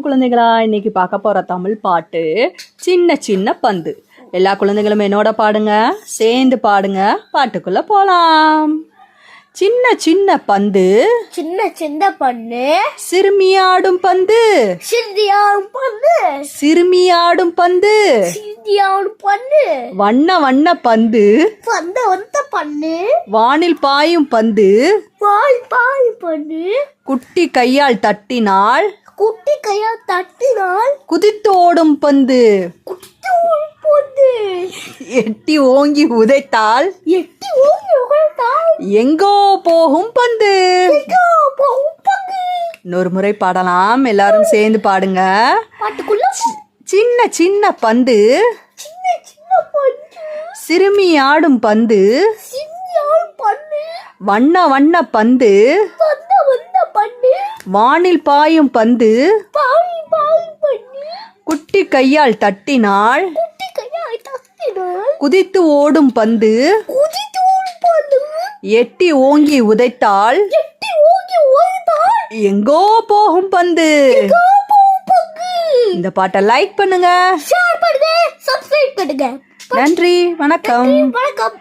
குழந்தைகளா, இன்னைக்கு பார்க்க போற தமிழ் பாட்டு சின்ன சின்ன பந்து. எல்லா குழந்தைகளும் என்னோட பாடுங்க, சேர்ந்து பாடுங்க, பாட்டுக்குள்ள போலாம். சின்ன சின்ன பந்து, சின்ன சின்ன பந்து, சிறுமியாடும் பந்து, சிறுமியாடும் பந்து, சிறுமியாடும் பந்து, சிறுமியாடும் பந்து, வண்ண வண்ண பந்து, வந்த வந்த பந்து, வானில் பாயும் பந்து, பாய் பாய் பந்து, குட்டி கையால் தட்டினால், குட்டி கையால் தட்டினால், குதித்து ஓடும் பந்து, குட்டி ஓடும் பந்து, எட்டி ஓங்கி உதைத்தால், எட்டி ஓங்கி உதைத்தால், எங்கோ போகும் பந்து. எங்கோ போகும் பந்து. இன்னொரு முறை பாடலாம், எல்லாரும் சேர்ந்து பாடுங்க. பாட்டுக்குள்ள சின்ன சின்ன பந்து, சின்ன சின்ன பந்து, சிறுமி ஆடும் பந்து, சிறுமியாடும் பந்து, வண்ண வண்ண பந்து, வந்த வந்த பந்து, வானில் பாயும் பந்து, பாய் பாய் பந்து, குட்டி கையால் தட்டினால், குட்டி கையால் தட்டினால், குதித்து ஓடும் பந்து, குதித்து ஓடும் பந்து, எட்டி ஓங்கி உதைத்தால், எட்டி ஓங்கி உதைத்தால், எங்கோ போகும் பந்து. எங்கோ போகும் பந்து. இந்த பாட்டை லைக் பண்ணுங்க. ஷேர் பண்ணுங்க, சப்ஸ்கிரைப் பண்ணுங்க. நன்றி, வணக்கம். வணக்கம்.